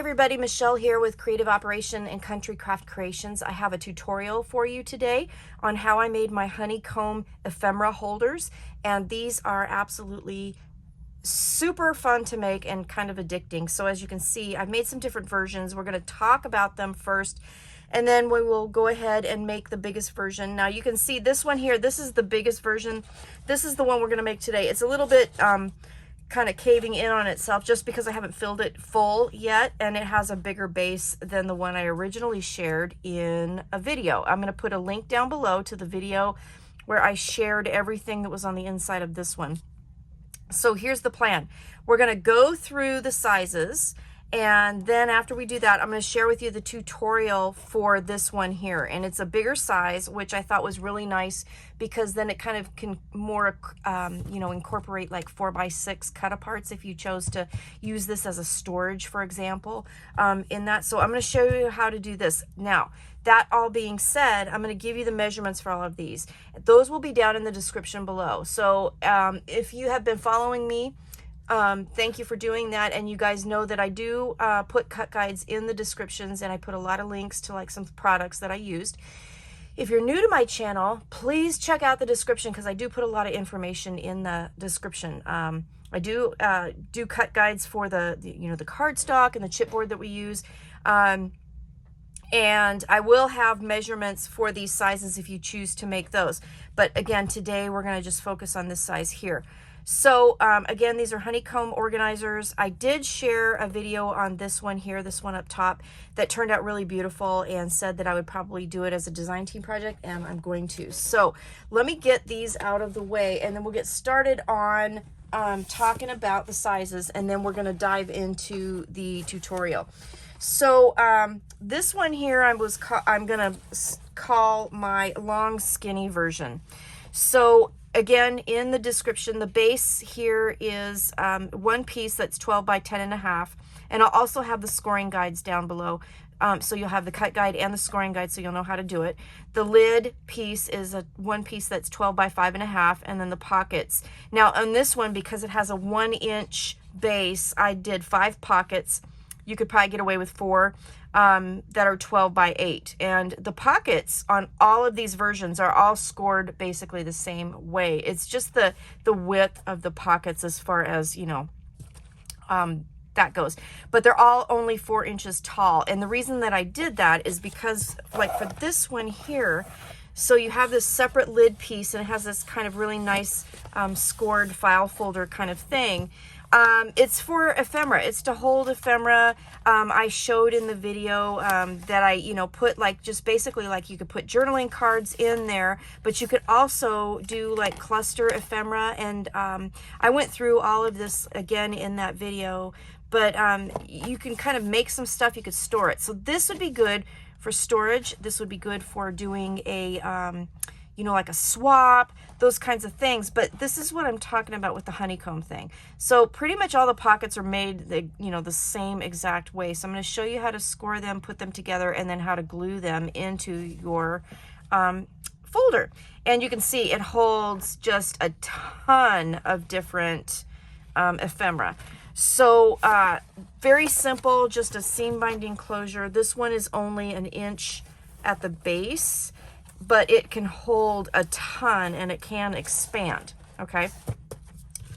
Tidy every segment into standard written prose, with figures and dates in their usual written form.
everybody, Michelle here with Creative Operation and Country Craft Creations. I have a tutorial for you today on how I made my honeycomb ephemera holders, and these are absolutely super fun to make and kind of addicting. So as you can see, I've made some different versions. We're going to talk about them first, and then we will go ahead and make the biggest version. Now you can see this one here, this is the biggest version. This is the one we're going to make today. It's a little bit kind of caving in on itself just because I haven't filled it full yet, and it has a bigger base than the one I originally shared in a video. I'm going to put a link down below to the video where I shared everything that was on the inside of this one. So here's the plan. We're going to go through the sizes, and then after we do that, I'm going to share with you the tutorial for this one here. And it's a bigger size, which I thought was really nice because then it kind of can more, you know, incorporate like 4x6 cut aparts if you chose to use this as a storage, for example, in that. So I'm going to show you how to do this. Now, that all being said, I'm going to give you the measurements for all of these. Those will be down in the description below. So if you have been following me, thank you for doing that, and you guys know that I do put cut guides in the descriptions, and I put a lot of links to like some products that I used. If you're new to my channel, please check out the description because I do put a lot of information in the description. I do cut guides for the you know, the cardstock and the chipboard that we use, and I will have measurements for these sizes if you choose to make those. But again, today we're going to just focus on this size here. So again, these are honeycomb organizers. I did share a video on this one here, this one up top, that turned out really beautiful and said that I would probably do it as a design team project, and I'm going to. So let me get these out of the way, and then we'll get started on talking about the sizes, and then we're going to dive into the tutorial. So this one here I'm going to call my long skinny version. So again, in the description, the base here is one piece that's 12 by 10.5, and I'll also have the scoring guides down below. So you'll have the cut guide and the scoring guide, so you'll know how to do it. The lid piece is one piece that's 12 by 5.5, and then the pockets. Now on this one, because it has a 1-inch base, I did 5 pockets. You could probably get away with 4 that are 12 by 8. And the pockets on all of these versions are all scored basically the same way. It's just the width of the pockets as far as, you know, that goes. But they're all only 4 inches tall. And the reason that I did that is because, like for this one here, so you have this separate lid piece, and it has this kind of really nice scored file folder kind of thing. It's for ephemera. It's to hold ephemera. I showed in the video that I, you know, put like just basically like you could put journaling cards in there, but you could also do like cluster ephemera. And I went through all of this again in that video, but you can kind of make some stuff. You could store it. So this would be good for storage. This would be good for doing a, you know, like a swap, those kinds of things. But this is what I'm talking about with the honeycomb thing. So pretty much all the pockets are made you know, the same exact way. So I'm going to show you how to score them, put them together, and then how to glue them into your folder. And you can see it holds just a ton of different ephemera. So very simple, just a seam binding closure. This one is only 1 inch at the base, but it can hold a ton and it can expand. Okay,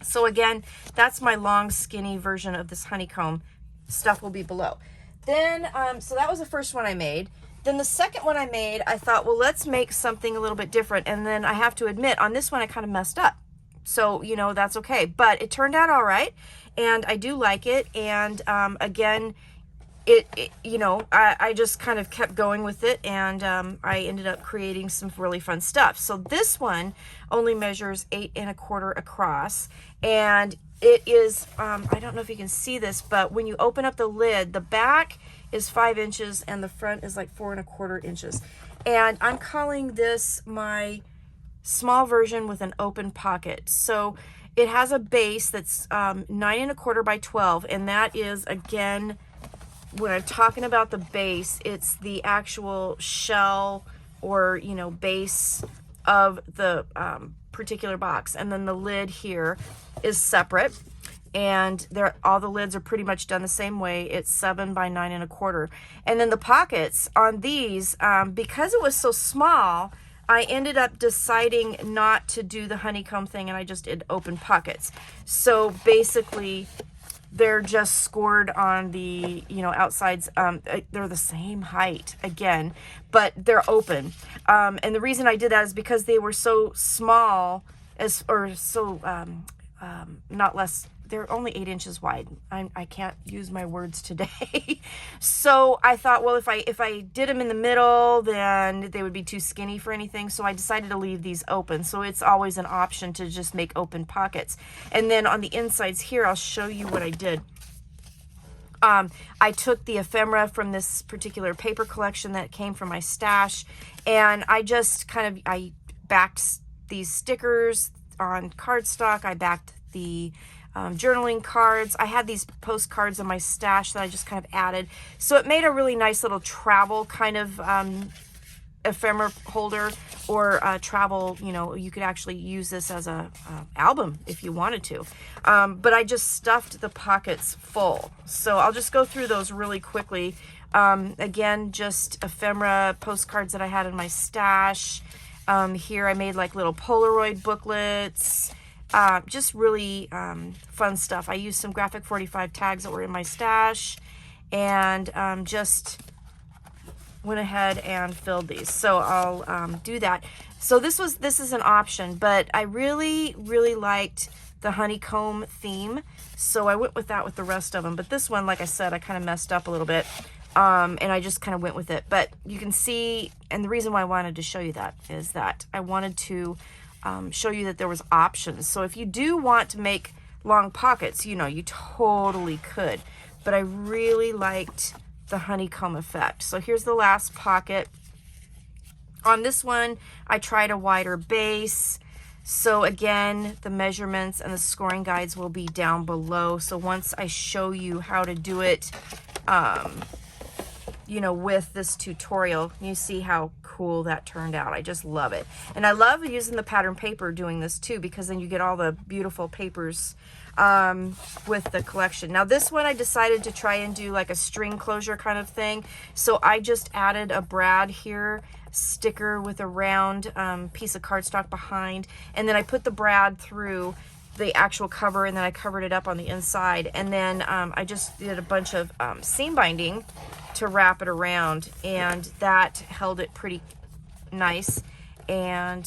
so again, that's my long skinny version of this honeycomb. Stuff will be below. Then so that was the first one I made. Then the second one I made, I thought, well, let's make something a little bit different. And then I have to admit, on this one I kind of messed up, so you know, that's okay, but it turned out all right, and I do like it. And again, it you know, I just kind of kept going with it, and I ended up creating some really fun stuff. So this one only measures 8 1/4 across, and it is I don't know if you can see this, but when you open up the lid, the back is 5 inches and the front is like 4 1/4 inches. And I'm calling this my small version with an open pocket. So it has a base that's 9 1/4 by 12, and that is, again, when I'm talking about the base, it's the actual shell or, you know, base of the particular box. And then the lid here is separate. and all the lids are pretty much done the same way. It's 7 by 9.25. And then the pockets on these, because it was so small, I ended up deciding not to do the honeycomb thing, and I just did open pockets. So basically, they're just scored on the, you know, outsides. They're the same height again, but they're open. And the reason I did that is because they were so small, not less, they're only 8 inches wide. I can't use my words today. So I thought, well, if I did them in the middle, then they would be too skinny for anything. So I decided to leave these open. So it's always an option to just make open pockets. And then on the insides here, I'll show you what I did. I took the ephemera from this particular paper collection that came from my stash, and I just I backed these stickers on cardstock. I backed the journaling cards. I had these postcards in my stash that I just kind of added. So it made a really nice little travel kind of ephemera holder, or travel, you know, you could actually use this as a album if you wanted to. But I just stuffed the pockets full. So I'll just go through those really quickly. Again, just ephemera postcards that I had in my stash. Here I made like little Polaroid booklets. Just really fun stuff. I used some graphic 45 tags that were in my stash, and just went ahead and filled these. So I'll do that. So this is an option, but I really liked the honeycomb theme, so I went with that with the rest of them. But this one, like I said, I kind of messed up a little bit, and I just kind of went with it. But you can see, and the reason why I wanted to show you that is that I wanted to show you that there was options. So if you do want to make long pockets, you know, you totally could. But I really liked the honeycomb effect. So here's the last pocket. On this one, I tried a wider base. So again, the measurements and the scoring guides will be down below. So once I show you how to do it, you know, with this tutorial, you see how cool that turned out. I just love it. And I love using the pattern paper doing this too, because then you get all the beautiful papers with the collection. Now this one I decided to try and do like a string closure kind of thing. So I just added a brad here, sticker with a round piece of cardstock behind, and then I put the brad through the actual cover, and then I covered it up on the inside, and then I just did a bunch of seam binding to wrap it around, and that held it pretty nice. And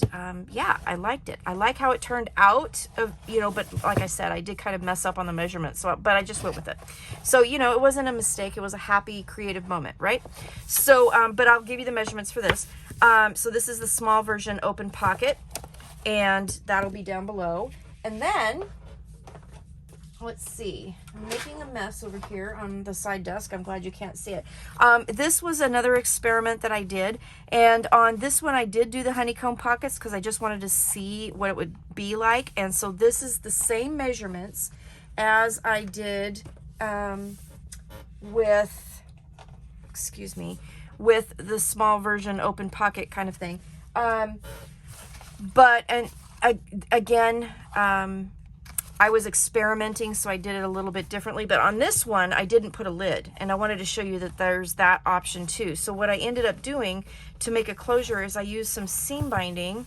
yeah, I liked it. I like how it turned out, you know, but like I said, I did kind of mess up on the measurements, so but I just went with it. So, you know, it wasn't a mistake. It was a happy, creative moment, right? So, but I'll give you the measurements for this. So this is the small version open pocket, and that'll be down below. And then, let's see, I'm making a mess over here on the side desk. I'm glad you can't see it. This was another experiment that I did, and on this one I did do the honeycomb pockets because I just wanted to see what it would be like. And so this is the same measurements as I did with, excuse me, with the small version open pocket kind of thing. Again, I was experimenting, so I did it a little bit differently. But on this one, I didn't put a lid, and I wanted to show you that there's that option too. So what I ended up doing to make a closure is I used some seam binding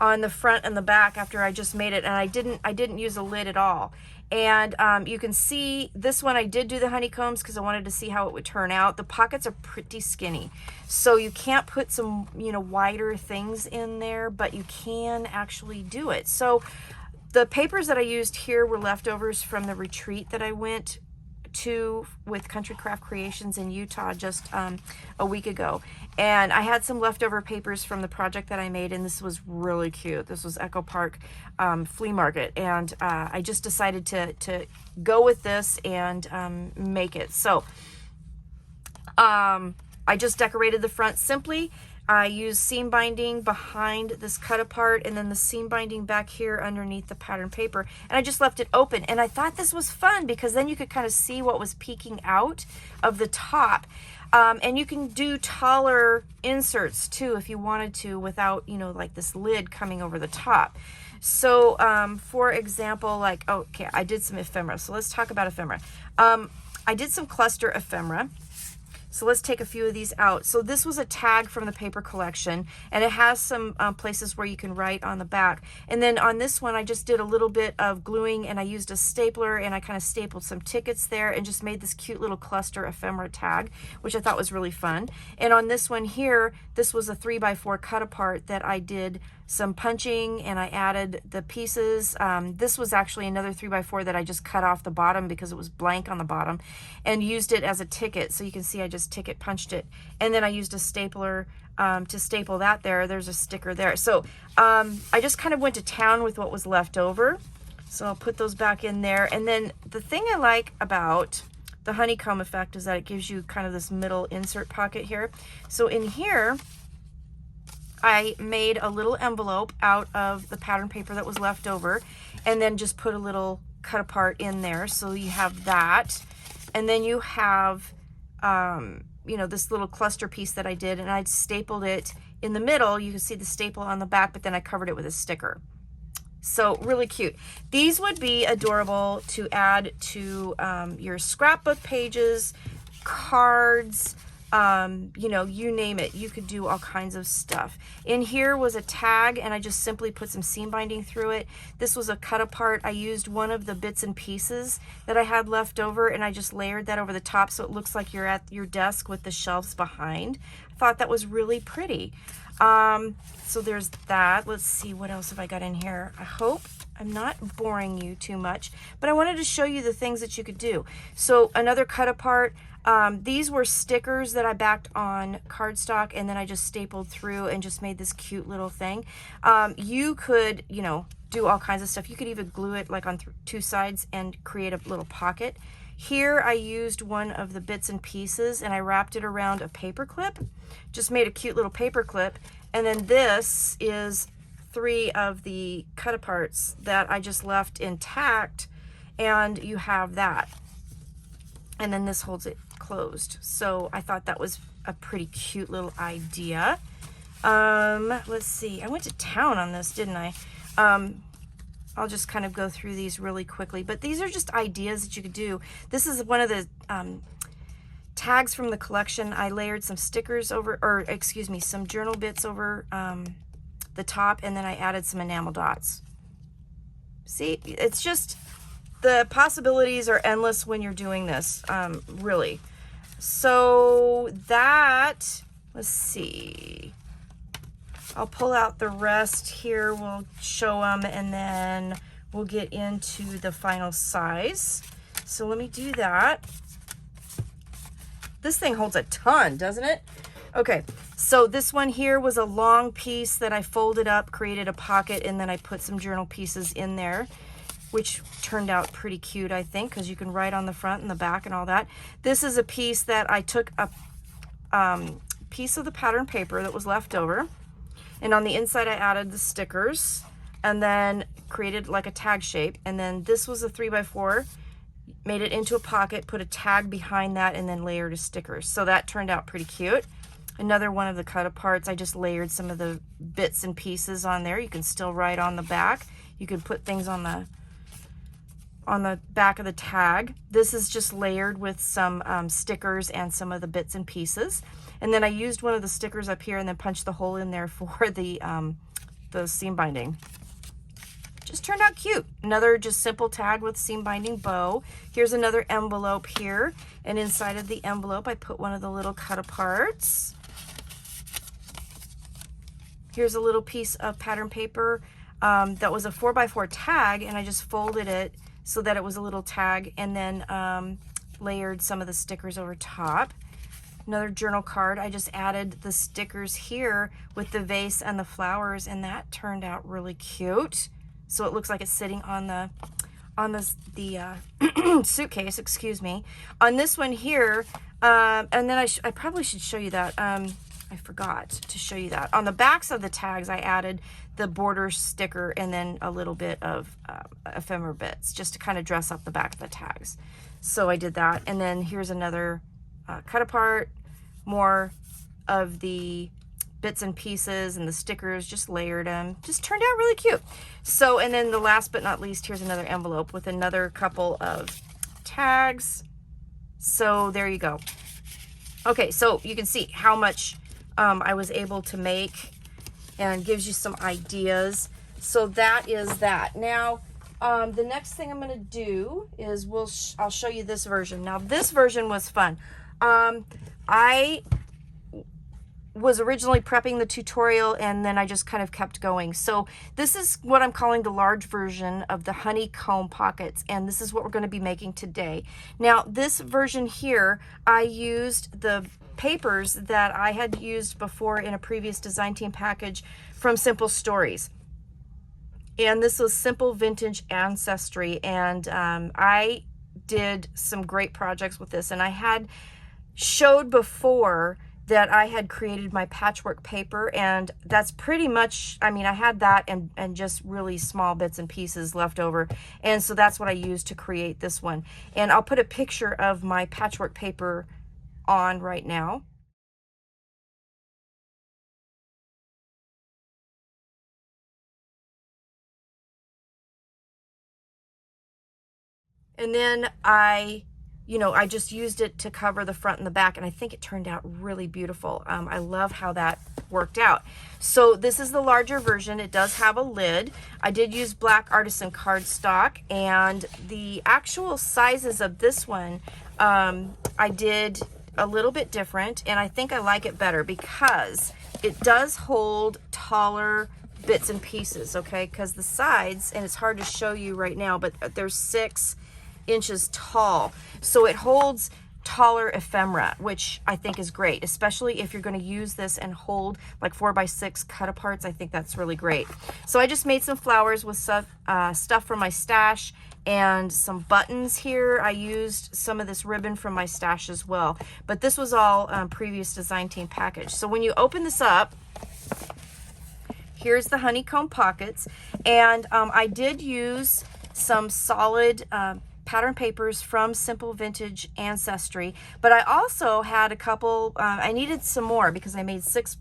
on the front and the back after I just made it, and I didn't use a lid at all. And you can see this one I did do the honeycombs because I wanted to see how it would turn out. The pockets are pretty skinny, so you can't put some, you know, wider things in there, but you can actually do it. So the papers that I used here were leftovers from the retreat that I went to with Country Craft Creations in Utah just a week ago. And I had some leftover papers from the project that I made, and this was really cute. This was Echo Park Flea Market, and I just decided to go with this and make it. So I just decorated the front simply. I used seam binding behind this cut apart, and then the seam binding back here underneath the pattern paper, and I just left it open. And I thought this was fun because then you could kind of see what was peeking out of the top. And you can do taller inserts too if you wanted to, without, you know, like this lid coming over the top. So for example, like, okay, I did some ephemera. So let's talk about ephemera. I did some cluster ephemera. So let's take a few of these out. So this was a tag from the paper collection, and it has some places where you can write on the back. And then on this one, I just did a little bit of gluing, and I used a stapler, and I kind of stapled some tickets there and just made this cute little cluster ephemera tag, which I thought was really fun. And on this one here, this was a 3x4 cut apart that I did some punching, and I added the pieces. This was actually another 3x4 that I just cut off the bottom because it was blank on the bottom, and used it as a ticket. So you can see I just ticket punched it, and then I used a stapler to staple that there. There's a sticker there. So I just kind of went to town with what was left over. So I'll put those back in there. And then the thing I like about the honeycomb effect is that it gives you kind of this middle insert pocket here. So in here, I made a little envelope out of the pattern paper that was left over, and then just put a little cut apart in there. So you have that, and then you have you know, this little cluster piece that I did, and I'd stapled it in the middle. You can see the staple on the back, but then I covered it with a sticker. So really cute. These would be adorable to add to your scrapbook pages, cards, you know, you name it. You could do all kinds of stuff. In here was a tag, and I just simply put some seam binding through it. This was a cut apart. I used one of the bits and pieces that I had left over, and I just layered that over the top so it looks like you're at your desk with the shelves behind. I thought that was really pretty. So there's that. Let's see, what else have I got in here? I hope I'm not boring you too much, but I wanted to show you the things that you could do. So another cut apart. These were stickers that I backed on cardstock, and then I just stapled through and just made this cute little thing. You could, you know, do all kinds of stuff. You could even glue it like on two sides and create a little pocket. Here I used one of the bits and pieces, and I wrapped it around a paper clip. Just made a cute little paper clip. And then this is 3 of the cut aparts that I just left intact, and you have that. And then this holds it closed. So I thought that was a pretty cute little idea. Let's see, I went to town on this, didn't I? I'll just kind of go through these really quickly, but these are just ideas that you could do. This is one of the tags from the collection. I layered some stickers over, or excuse me, some journal bits over the top, and then I added some enamel dots. See, it's just, the possibilities are endless when you're doing this, really. So that, let's see, I'll pull out the rest here, we'll show them, and then we'll get into the final size. So let me do that. This thing holds a ton, doesn't it? Okay, so this one here was a long piece that I folded up, created a pocket, and then I put some journal pieces in there, which turned out pretty cute, I think, because you can write on the front and the back and all that. This is a piece that I took a piece of the pattern paper that was left over, and on the inside I added the stickers, and then created like a tag shape. And then this was a 3x4, made it into a pocket, put a tag behind that, and then layered a stickers. So that turned out pretty cute. Another one of the cut aparts, I just layered some of the bits and pieces on there. You can still write on the back. You could put things on the back of the tag. This is just layered with some stickers and some of the bits and pieces. And then I used one of the stickers up here and then punched the hole in there for the seam binding. Just turned out cute. Another just simple tag with seam binding bow. Here's another envelope here, and inside of the envelope I put one of the little cut aparts. Here's a little piece of pattern paper that was a 4x4 tag, and I just folded it so that it was a little tag, and then layered some of the stickers over top. Another journal card, I just added the stickers here with the vase and the flowers, and that turned out really cute. So it looks like it's sitting on the suitcase, excuse me. On this one here, and then I probably should show you that. I forgot to show you that. On the backs of the tags, I added the border sticker and then a little bit of ephemera bits just to kind of dress up the back of the tags. So I did that. And then here's another cut apart, more of the bits and pieces and the stickers, just layered them. Just turned out really cute. So, and then the last but not least, here's another envelope with another couple of tags. So there you go. Okay, so you can see how much I was able to make, and gives you some ideas. So that is that. Now, the next thing I'm going to do is I'll show you this version. Now, this version was fun. I was originally prepping the tutorial, and then I just kind of kept going. So this is what I'm calling the large version of the honeycomb pockets, and this is what we're going to be making today. Now, this version here, I used the papers that I had used before in a previous design team package from Simple Stories. And this was Simple Vintage Ancestry, and I did some great projects with this, and I had showed before that I had created my patchwork paper, and that's pretty much, I mean, I had that and just really small bits and pieces left over, and so that's what I used to create this one. And I'll put a picture of my patchwork paper on right now. And then I just used it to cover the front and the back, and I think it turned out really beautiful. I love how that worked out. So this is the larger version. It does have a lid. I did use black artisan cardstock, and the actual sizes of this one, I did a little bit different, and I think I like it better because it does hold taller bits and pieces, okay? Because the sides, and it's hard to show you right now, but they're 6 inches tall, so it holds taller ephemera, which I think is great, especially if you're going to use this and hold like 4x6 cut aparts. I think that's really great. So I just made some flowers with stuff from my stash and some buttons here. I used some of this ribbon from my stash as well, but this was all previous design team package. So when you open this up, here's the honeycomb pockets, and I did use some solid pattern papers from Simple Vintage Ancestry, but I also had a couple, I needed some more because I made six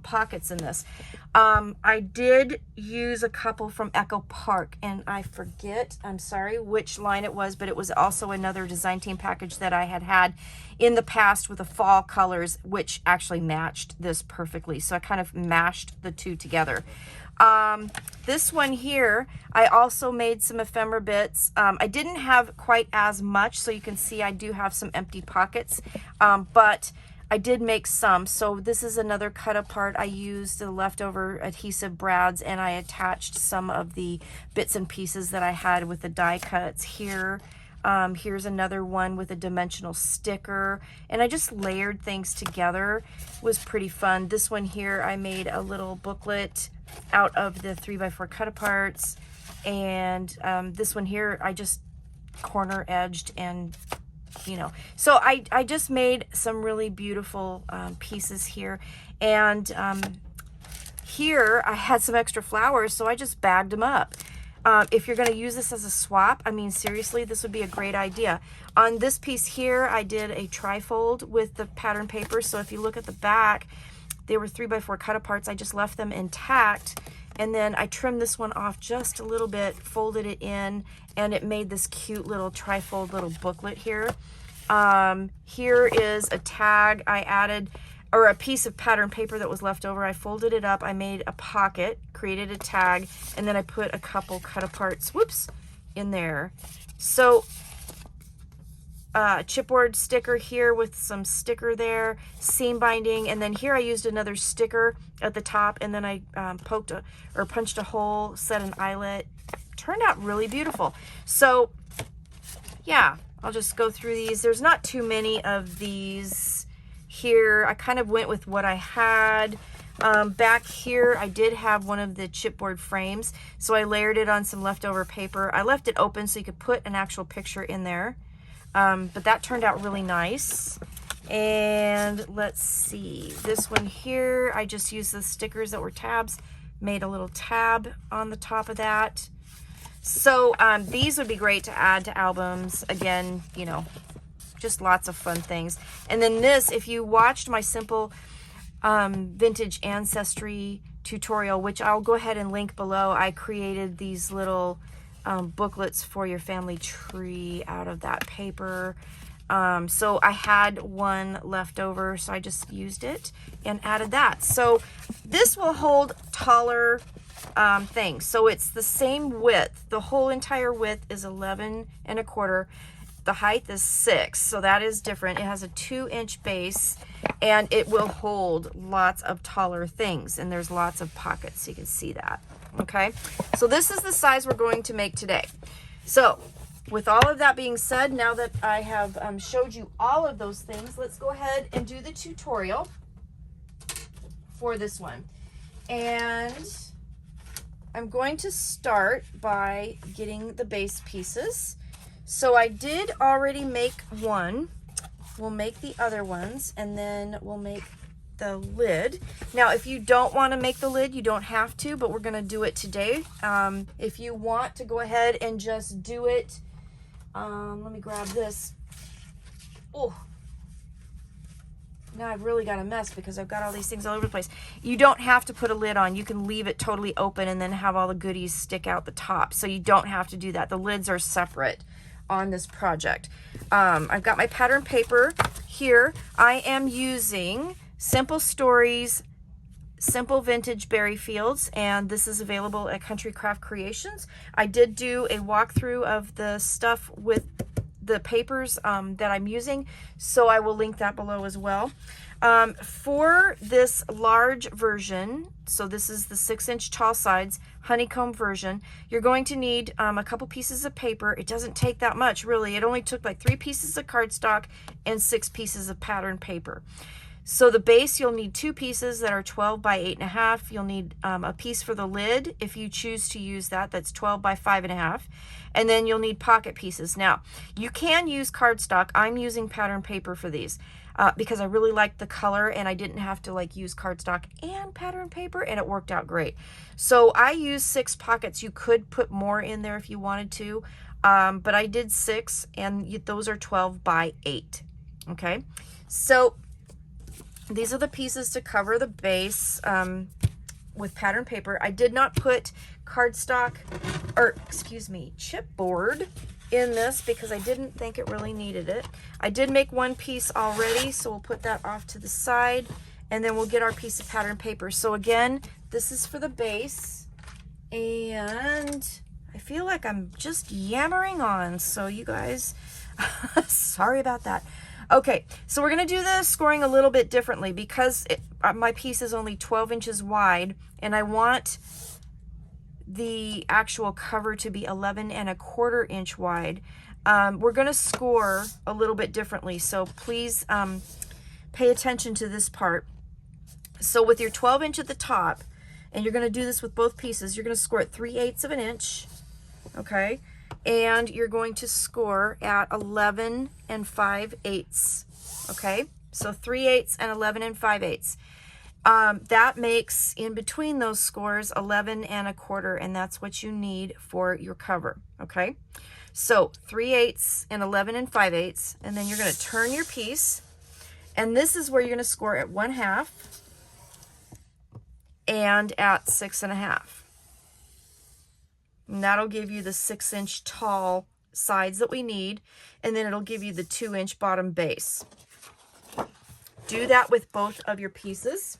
pockets in this. I did use a couple from Echo Park, and I forget, I'm sorry, which line it was, but it was also another design team package that I had in the past with the fall colors, which actually matched this perfectly. So I kind of mashed the two together. This one here, I also made some ephemera bits. I didn't have quite as much, so you can see I do have some empty pockets, but I did make some. So this is another cut apart. I used the leftover adhesive brads, and I attached some of the bits and pieces that I had with the die cuts here. Here's another one with a dimensional sticker, and I just layered things together. It was pretty fun. This one here, I made a little booklet out of the 3x4 cut aparts, and this one here I just corner edged, and so I just made some really beautiful pieces here. And here I had some extra flowers, so I just bagged them up. If you're going to use this as a swap, I mean, seriously, this would be a great idea. On this piece here, I did a trifold with the pattern paper. So if you look at the back, they were 3x4 cut aparts. I just left them intact, and then I trimmed this one off just a little bit, folded it in, and it made this cute little trifold little booklet here. Here is a tag I added, or a piece of pattern paper that was left over. I folded it up, I made a pocket, created a tag, and then I put a couple cut aparts, whoops, in there. So chipboard sticker here with some sticker there, seam binding, and then here I used another sticker at the top, and then I punched a hole, set an eyelet. Turned out really beautiful. So yeah, I'll just go through these. There's not too many of these here. I kind of went with what I had. Back here, I did have one of the chipboard frames, so I layered it on some leftover paper. I left it open so you could put an actual picture in there. But that turned out really nice. And let's see, this one here, I just used the stickers that were tabs, made a little tab on the top of that. So these would be great to add to albums. Again, just lots of fun things. And then this, if you watched my Simple vintage ancestry tutorial, which I'll go ahead and link below. I created these little booklets for your family tree out of that paper. So I had one left over, so I just used it and added that. So this will hold taller things. So it's the same width. The whole entire width is 11 1/4. The height is 6, so that is different. It has a 2-inch base, and it will hold lots of taller things, and there's lots of pockets, so you can see that. Okay, so this is the size we're going to make today. So with all of that being said, now that I have showed you all of those things, let's go ahead and do the tutorial for this one. And I'm going to start by getting the base pieces. So I did already make one. We'll make the other ones, and then we'll make the lid. Now, if you don't want to make the lid, you don't have to, but we're going to do it today. If you want to go ahead and just do it, let me grab this. Oh, now I've really got a mess because I've got all these things all over the place. You don't have to put a lid on. You can leave it totally open and then have all the goodies stick out the top. So you don't have to do that. The lids are separate on this project. I've got my pattern paper here. I am using Simple Stories Simple Vintage Berry Fields, and this is available at Country Craft Creations. I did do a walkthrough of the stuff with the papers that I'm using, so I will link that below as well. For this large version, so this is the 6-inch tall sides honeycomb version, you're going to need a couple pieces of paper. It doesn't take that much, really. It only took like 3 pieces of cardstock and 6 pieces of pattern paper. So the base, you'll need 2 pieces that are 12 by 8.5. You'll need a piece for the lid if you choose to use that. That's 12 by 5.5. And then you'll need pocket pieces. Now, you can use cardstock. I'm using pattern paper for these because I really liked the color and I didn't have to like use cardstock and pattern paper, and it worked out great. So I used 6 pockets. You could put more in there if you wanted to, but I did 6, and those are 12 by 8. Okay, so these are the pieces to cover the base with pattern paper. I did not put cardstock, or excuse me, chipboard in this because I didn't think it really needed it. I did make one piece already, so we'll put that off to the side, and then we'll get our piece of pattern paper. So again, this is for the base, and I feel like I'm just yammering on, so you guys, sorry about that. Okay, so we're going to do the scoring a little bit differently because my piece is only 12 inches wide, and I want the actual cover to be 11 1/4 inch wide. We're going to score a little bit differently, so please pay attention to this part. So with your 12 inch at the top, and you're going to do this with both pieces, you're going to score at 3/8 of an inch, okay? And you're going to score at 11 5/8, okay? So 3/8 and 11 5/8. That makes, in between those scores, 11 1/4, and that's what you need for your cover, okay? So 3/8 and 11 5/8, and then you're going to turn your piece, and this is where you're going to score at 1/2 and at 6.5. And that'll give you the 6-inch tall sides that we need, and then it'll give you the 2-inch bottom base. Do that with both of your pieces,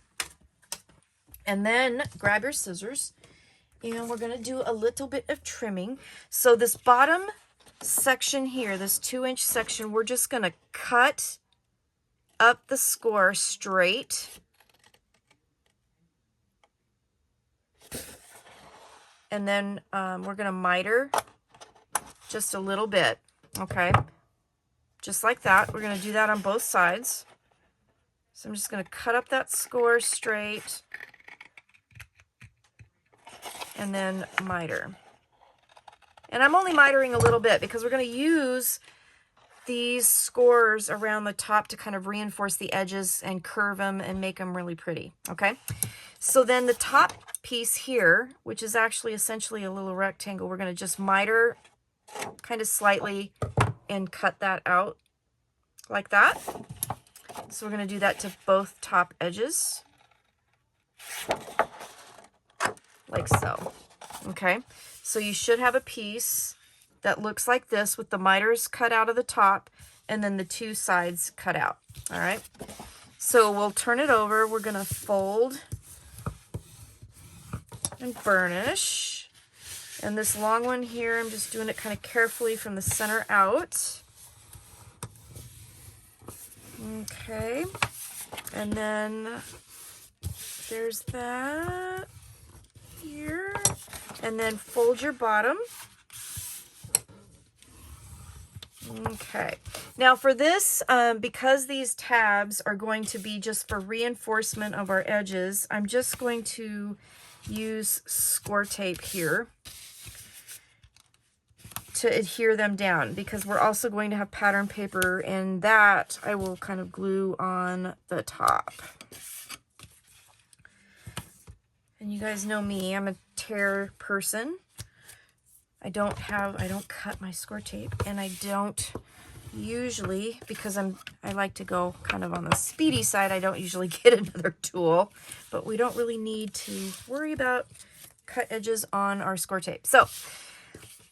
and then grab your scissors, and we're going to do a little bit of trimming. So this bottom section here, this 2-inch section, we're just going to cut up the score straight. And then we're going to miter just a little bit, okay? Just like that. We're going to do that on both sides. So I'm just going to cut up that score straight and then miter. And I'm only mitering a little bit because we're going to use these scores around the top to kind of reinforce the edges and curve them and make them really pretty, okay? So then the top piece here, which is actually essentially a little rectangle, we're going to just miter kind of slightly and cut that out like that. So we're going to do that to both top edges. like so. Okay, so you should have a piece that looks like this with the miters cut out of the top and then the two sides cut out. All right, so we'll turn it over. We're gonna fold and burnish. And this long one here, I'm just doing it kind of carefully from the center out. Okay, and then there's that here. And then fold your bottom. Okay, now for this, because these tabs are going to be just for reinforcement of our edges, I'm just going to use score tape here to adhere them down, because we're also going to have pattern paper, and that I will kind of glue on the top. And you guys know me, I'm a tear person. I don't cut my score tape, and I don't usually, because I like to go kind of on the speedy side, I don't usually get another tool, but we don't really need to worry about cut edges on our score tape. So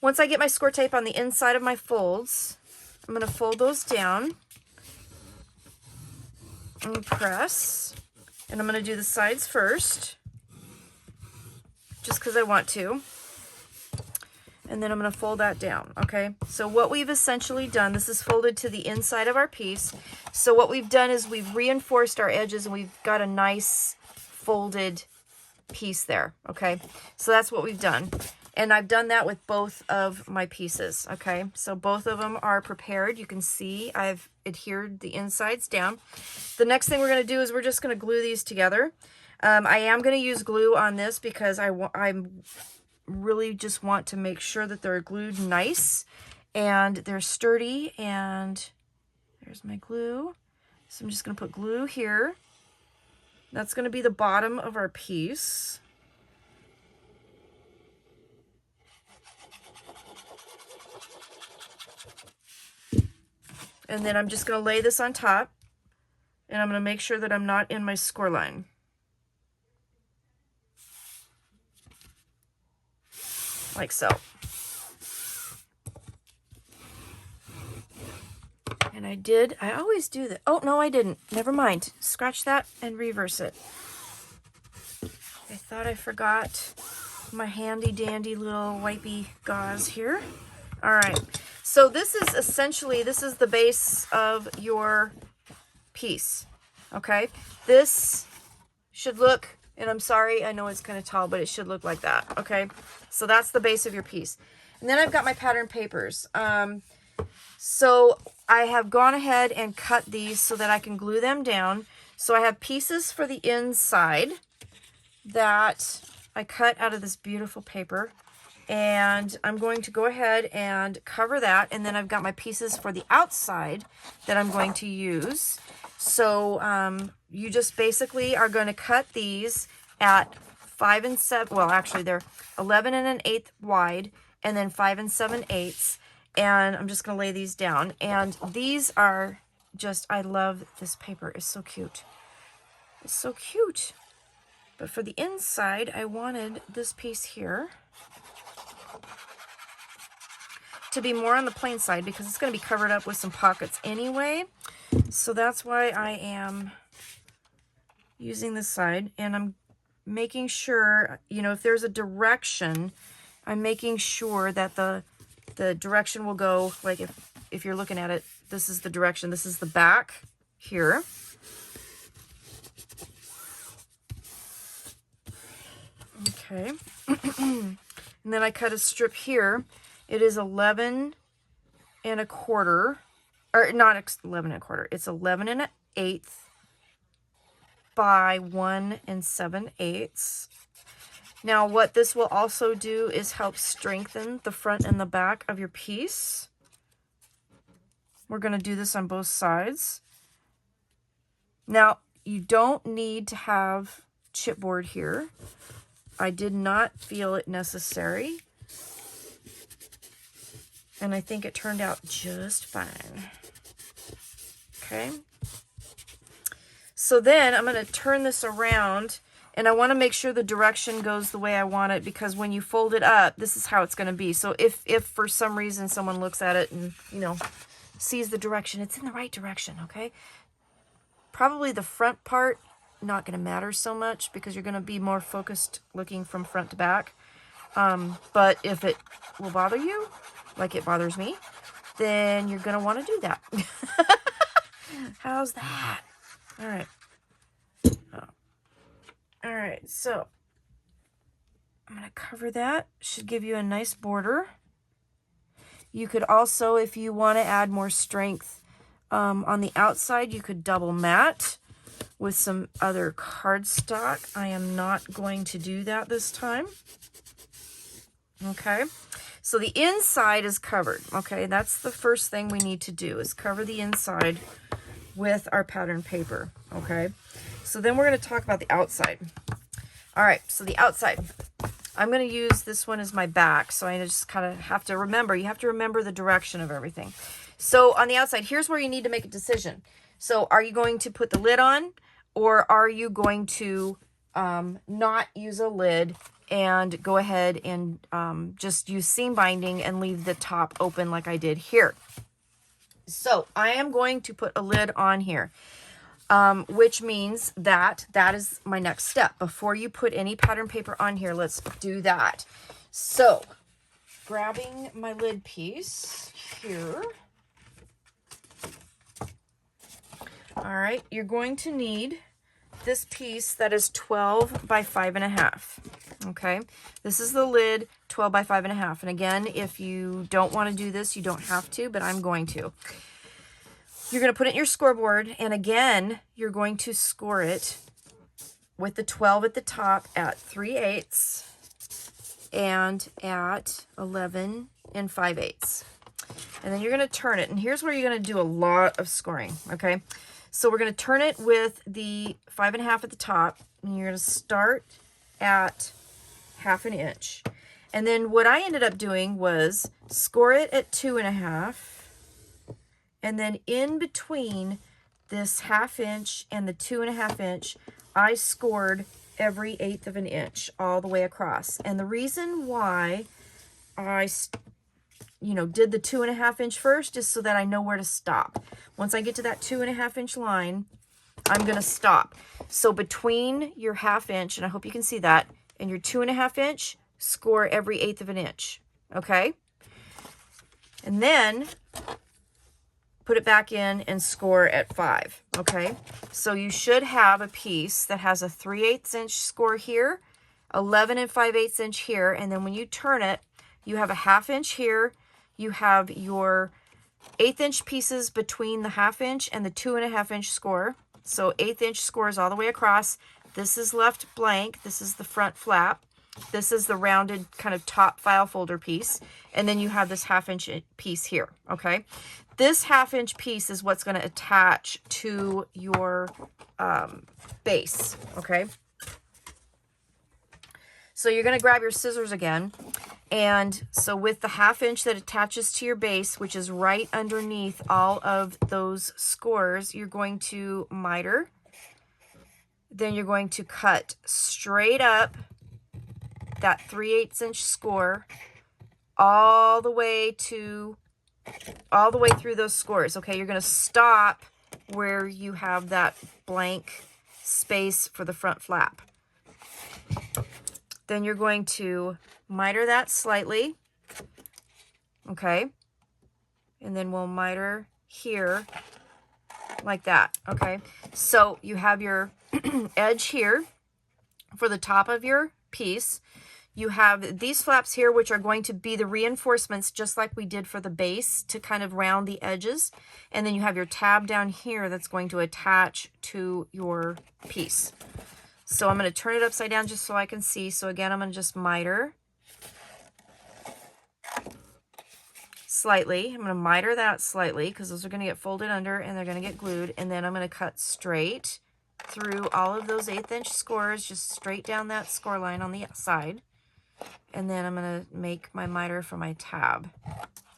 once I get my score tape on the inside of my folds, I'm going to fold those down and press, and I'm going to do the sides first, just because I want to. And then I'm going to fold that down, okay? So what we've essentially done, this is folded to the inside of our piece. So what we've done is we've reinforced our edges, and we've got a nice folded piece there, okay? So that's what we've done. And I've done that with both of my pieces, okay? So both of them are prepared. You can see I've adhered the insides down. The next thing we're going to do is we're just going to glue these together. I am going to use glue on this because I'm really just want to make sure that they're glued nice and they're sturdy. And there's my glue. So I'm just going to put glue here. That's going to be the bottom of our piece. And then I'm just going to lay this on top, and I'm going to make sure that I'm not in my score line. Like so. And I always do that. Oh, no, I didn't. Never mind. Scratch that and reverse it. I thought I forgot my handy dandy little wipey gauze here. All right. So this is essentially, this is the base of your piece. Okay. This should look, and I'm sorry, I know it's kind of tall, but it should look like that. Okay. So that's the base of your piece. And then I've got my pattern papers. So I have gone ahead and cut these so that I can glue them down. So I have pieces for the inside that I cut out of this beautiful paper. And I'm going to go ahead and cover that. And then I've got my pieces for the outside that I'm going to use. So you just basically are going to cut these at 5 and 7, well, actually they're 11 and 1/8 wide, and then 5 and 7/8. And I'm just going to lay these down. And these are just, I love this paper. It's so cute. It's so cute. But for the inside, I wanted this piece here to be more on the plain side, because it's going to be covered up with some pockets anyway. So that's why I am using this side, and I'm making sure, you know, if there's a direction, I'm making sure that the direction will go, like if you're looking at it, this is the direction, this is the back here. Okay. And then I cut a strip here. It is 11 1/4, or not 11 1/4, it's 11 1/8 by 1 7/8. Now what this will also do is help strengthen the front and the back of your piece. We're going to do this on both sides. Now you don't need to have chipboard here. I did not feel it necessary. And I think it turned out just fine. Okay. So then I'm going to turn this around, And I want to make sure the direction goes the way I want it, because when you fold it up, this is how it's going to be. So if for some reason someone looks at it and, you know, sees the direction, it's in the right direction, okay? Probably the front part, not going to matter so much because you're going to be more focused looking from front to back. But if it will bother you, like it bothers me, then you're going to want to do that. How's that? All right. All right, so I'm going to cover that. Should give you a nice border. You could also, if you want to add more strength on the outside, you could double mat with some other cardstock. I am not going to do that this time. Okay, so the inside is covered. Okay, that's the first thing we need to do, is cover the inside with our pattern paper. Okay, so then we're going to talk about the outside. All right, so the outside, I'm going to use this one as my back. So I just kind of have to remember, you have to remember the direction of everything. So on the outside, here's where you need to make a decision. So are you going to put the lid on, or are you going to not use a lid and go ahead and just use seam binding and leave the top open like I did here? So I am going to put a lid on here. Which means that is my next step. Before you put any pattern paper on here, let's do that. So, grabbing my lid piece here. All right, you're going to need this piece that is 12 by 5.5. Okay, this is the lid, 12 by 5.5. And again, if you don't want to do this, you don't have to, but I'm going to. You're going to put it in your scoreboard, and again, you're going to score it with the 12 at the top at 3/8 and at 11 and 5/8. And then you're going to turn it, and here's where you're going to do a lot of scoring, okay? So we're going to turn it with the 5.5 at the top, and you're going to start at 1/2 inch. And then what I ended up doing was score it at 2.5. And then in between this 1/2 inch and the 2.5 inch, I scored every 1/8 of an inch all the way across. And the reason why I, did the 2.5 inch first is so that I know where to stop. Once I get to that 2.5 inch line, I'm going to stop. So between your 1/2 inch, and I hope you can see that, and your 2.5 inch, score every 1/8 of an inch. Okay? And then put it back in and score at 5, okay? So you should have a piece that has a 3/8 inch score here, 11 and 5/8 inch here, and then when you turn it, you have a 1/2 inch here, you have your 1/8 inch pieces between the 1/2 inch and the 2.5 inch score. So 1/8 inch scores all the way across. This is left blank, this is the front flap. This is the rounded kind of top file folder piece. And then you have this 1/2 inch piece here, okay? This 1/2 inch piece is what's going to attach to your base, okay? So you're going to grab your scissors again. And so with the 1/2 inch that attaches to your base, which is right underneath all of those scores, you're going to miter. Then you're going to cut straight up that 3/8 inch score all the way through those scores. Okay, you're going to stop where you have that blank space for the front flap. Then you're going to miter that slightly. Okay, and then we'll miter here like that. Okay, so you have your edge here for the top of your piece. You have these flaps here, which are going to be the reinforcements, just like we did for the base, to kind of round the edges. And then you have your tab down here that's going to attach to your piece. So I'm going to turn it upside down just so I can see. So again, I'm going to just miter slightly. I'm going to miter that slightly because those are going to get folded under and they're going to get glued. And then I'm going to cut straight through all of those 1/8 inch scores, just straight down that score line on the side. And then I'm going to make my miter for my tab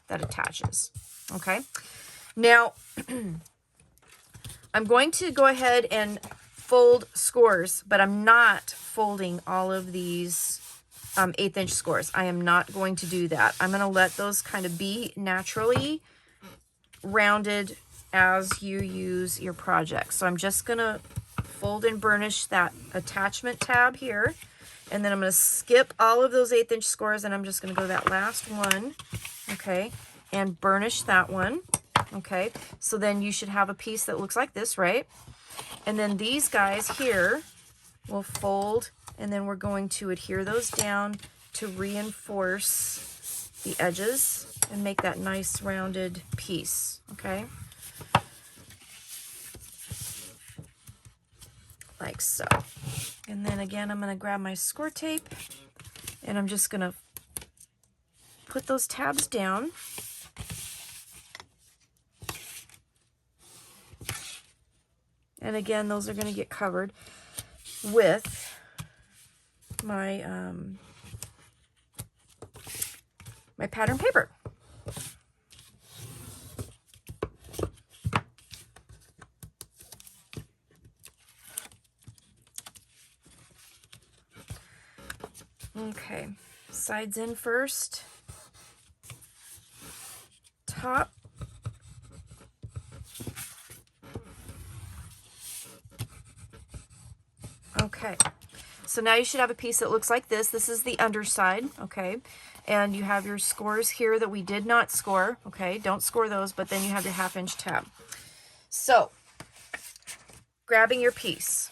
that attaches. Okay. Now, I'm going to go ahead and fold scores, but I'm not folding all of these 1/8 inch scores. I am not going to do that. I'm going to let those kind of be naturally rounded as you use your project. So I'm just going to fold and burnish that attachment tab here. And then I'm going to skip all of those 1/8 inch scores, and I'm just going to go to that last one, okay, and burnish that one, okay. So then you should have a piece that looks like this, right? And then these guys here will fold, and then we're going to adhere those down to reinforce the edges and make that nice rounded piece, okay? Like so. And then again, I'm going to grab my score tape, and I'm just going to put those tabs down. And again, those are going to get covered with my my pattern paper. Okay, sides in first, top, okay. So now you should have a piece that looks like this. This is the underside, okay? And you have your scores here that we did not score, okay? Don't score those, but then you have your 1/2 inch tab. So, grabbing your piece.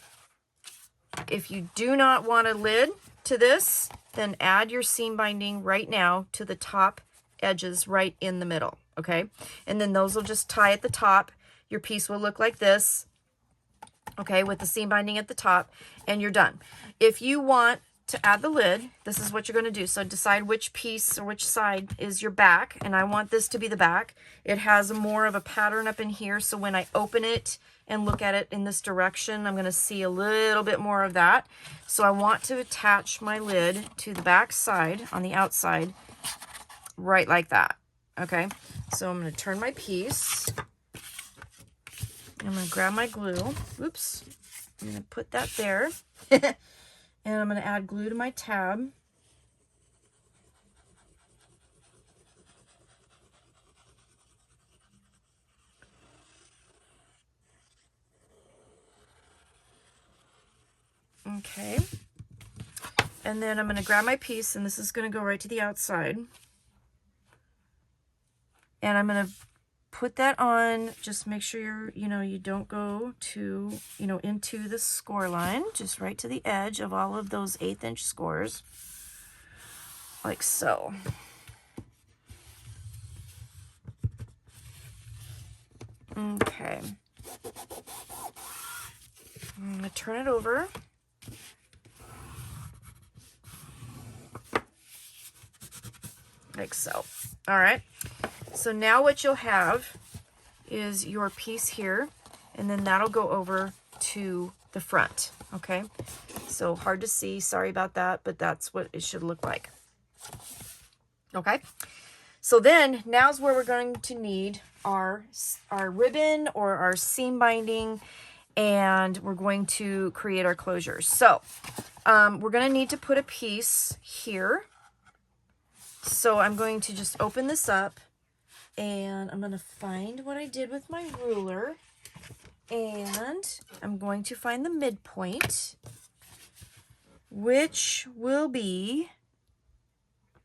If you do not want a lid to this, then add your seam binding right now to the top edges right in the middle, okay? And then those will just tie at the top. Your piece will look like this, okay, with the seam binding at the top, and you're done. If you want to add the lid, this is what you're going to do. So decide which piece or which side is your back, and I want this to be the back. It has more of a pattern up in here, so when I open it and look at it in this direction, I'm going to see a little bit more of that. So I want to attach my lid to the back side on the outside, right like that, okay? So I'm going to turn my piece. I'm going to grab my glue. Oops. I'm going to put that there. And I'm going to add glue to my tab. Okay. And then I'm going to grab my piece, and this is going to go right to the outside. And I'm going to put that on. Just make sure you don't go to, into the score line, just right to the edge of all of those 1/8 inch scores, like so. Okay. I'm going to turn it over. Like so. All right. So now what you'll have is your piece here, and then that'll go over to the front, okay? So hard to see, sorry about that, but that's what it should look like. Okay, so then now's where we're going to need our ribbon or our seam binding, and we're going to create our closures. So we're going to need to put a piece here. So I'm going to just open this up, and I'm going to find what I did with my ruler, and I'm going to find the midpoint, which will be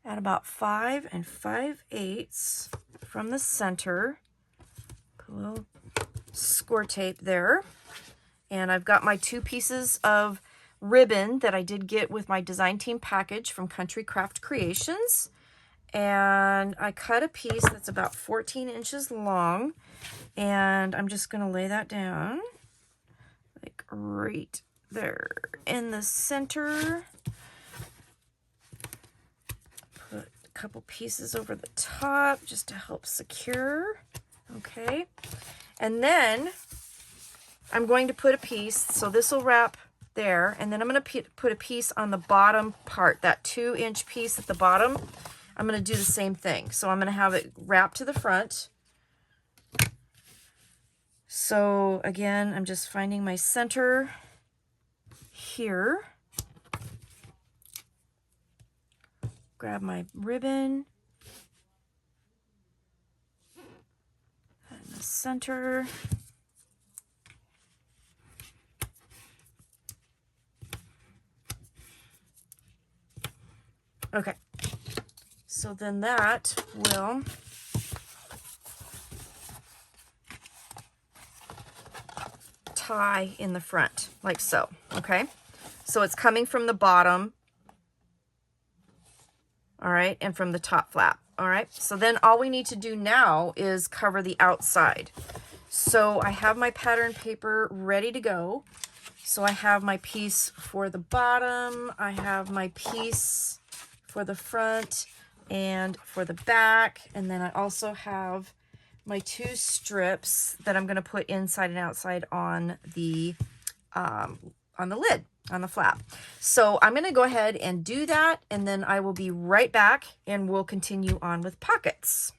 at about 5 5/8 from the center. Put a little score tape there. And I've got my 2 pieces of ribbon that I did get with my design team package from Country Craft Creations. And I cut a piece that's about 14 inches long, and I'm just going to lay that down like right there in the center. Put a couple pieces over the top just to help secure. Okay, and then I'm going to put a piece, so this will wrap there, and then I'm going to put a piece on the bottom part, that 2-inch piece at the bottom. I'm going to do the same thing. So I'm going to have it wrap to the front. So again, I'm just finding my center, here, grab my ribbon, and the center. Okay, so then that will tie in the front, like so, okay? So it's coming from the bottom, all right, and from the top flap, all right? So then all we need to do now is cover the outside. So I have my pattern paper ready to go. So I have my piece for the bottom, I have my piece for the front and for the back, and then I also have my 2 strips that I'm going to put inside and outside on the lid, on the flap. So I'm going to go ahead and do that, and then I will be right back and we'll continue on with pockets.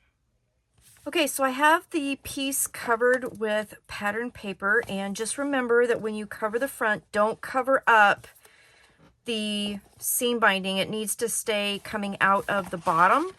Okay, so I have the piece covered with pattern paper, and just remember that when you cover the front, don't cover up the seam binding. It needs to stay coming out of the bottom,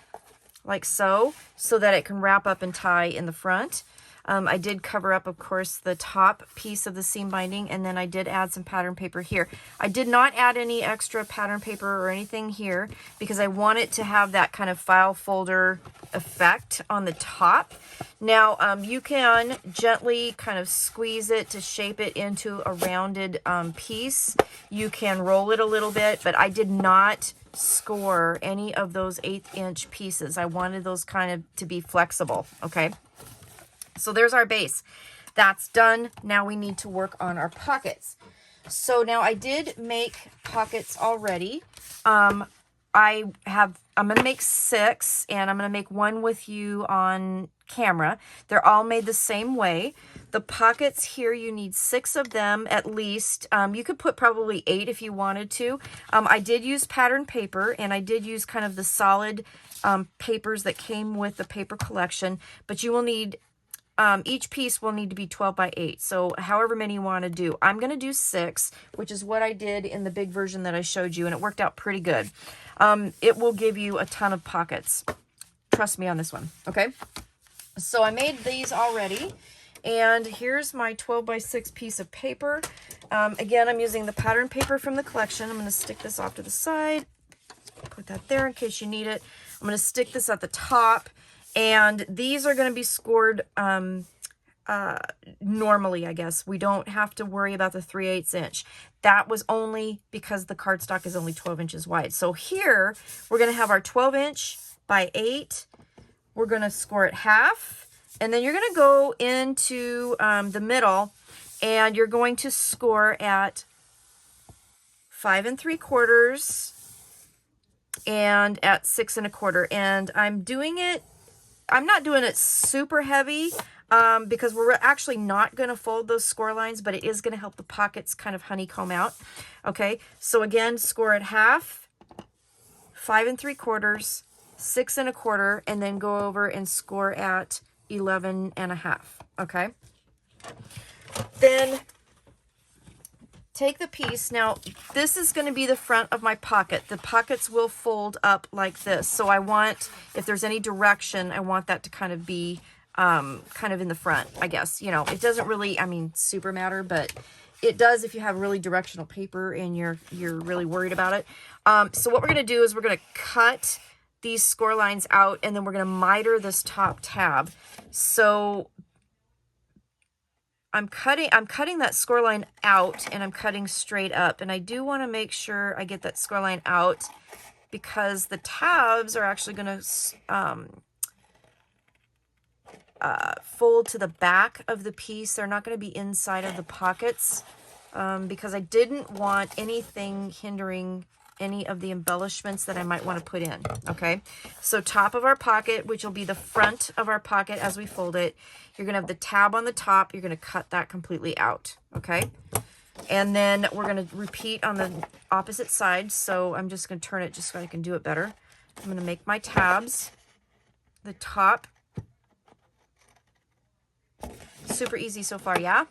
like so that it can wrap up and tie in the front. I did cover up, of course, the top piece of the seam binding, and then I did add some pattern paper here. I did not add any extra pattern paper or anything here because I want it to have that kind of file folder effect on the top. Now, you can gently kind of squeeze it to shape it into a rounded piece. You can roll it a little bit, but I did not score any of those 1/8 inch pieces. I wanted those kind of to be flexible, okay? So there's our base. That's done. Now we need to work on our pockets. So now I did make pockets already. I'm going to make 6, and I'm going to make 1 with you on camera. They're all made the same way. The pockets here, you need 6 of them at least. You could put probably 8 if you wanted to. I did use pattern paper, and I did use kind of the solid papers that came with the paper collection, but you will need each piece will need to be 12 by 8. So however many you want to do. I'm going to do 6, which is what I did in the big version that I showed you, and it worked out pretty good. It will give you a ton of pockets. Trust me on this one, okay? So I made these already, and here's my 12 by 6 piece of paper. Again, I'm using the pattern paper from the collection. I'm going to stick this off to the side. Put that there in case you need it. I'm going to stick this at the top. And these are going to be scored normally, I guess. We don't have to worry about the 3/8 inch. That was only because the cardstock is only 12 inches wide. So here, we're going to have our 12 inch by 8. We're going to score it half. And then you're going to go into the middle, and you're going to score at 5 3/4 and at 6 1/4. And I'm not doing it super heavy because we're actually not going to fold those score lines, but it is going to help the pockets kind of honeycomb out. Okay, so again, score at half, 5 3/4, 6 1/4, and then go over and score at 11 1/2. Okay, then take the piece. Now, this is going to be the front of my pocket. The pockets will fold up like this. So I want, if there's any direction, I want that to kind of be kind of in the front, I guess. You know, it doesn't really, I mean, super matter, but it does if you have really directional paper and you're really worried about it. So what we're going to do is we're going to cut these score lines out, and then we're going to miter this top tab. So I'm cutting that score line out, and I'm cutting straight up. And I do want to make sure I get that score line out because the tabs are actually going to fold to the back of the piece. They're not going to be inside of the pockets because I didn't want anything hindering any of the embellishments that I might want to put in. Okay, so top of our pocket, which will be the front of our pocket as we fold it, you're going to have the tab on the top. You're going to cut that completely out. Okay, and then we're going to repeat on the opposite side. So I'm just going to turn it just so I can do it better. I'm going to make my tabs, the top. Super easy so far, yeah?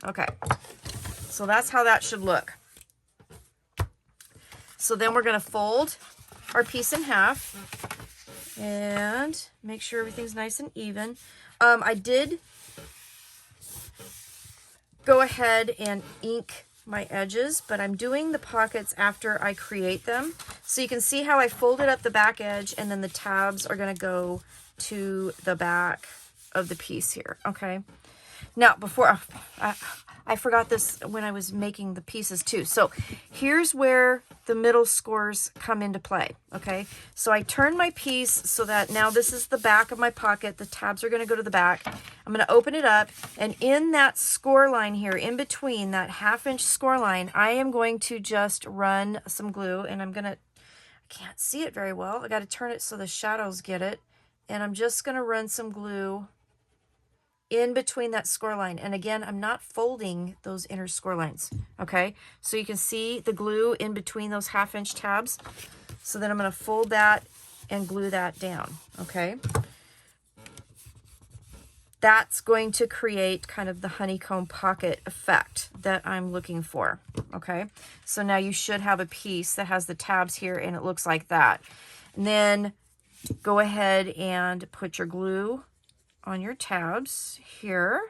Okay, so that's how that should look. So then we're going to fold our piece in half and make sure everything's nice and even. I did go ahead and ink my edges, but I'm doing the pockets after I create them. So you can see how I folded up the back edge, and then the tabs are going to go to the back of the piece here. Okay. Now, before I forgot this when I was making the pieces too. So here's where the middle scores come into play. Okay. So I turn my piece so that now this is the back of my pocket. The tabs are going to go to the back. I'm going to open it up, and in that score line here, in between that 1/2 inch score line, I am going to just run some glue, and I can't see it very well. I got to turn it so the shadows get it. And I'm just going to run some glue in between that score line. And again, I'm not folding those inner score lines. Okay. So you can see the glue in between those 1/2 inch tabs. So then I'm going to fold that and glue that down. Okay. That's going to create kind of the honeycomb pocket effect that I'm looking for. Okay. So now you should have a piece that has the tabs here, and it looks like that. And then go ahead and put your glue on your tabs here.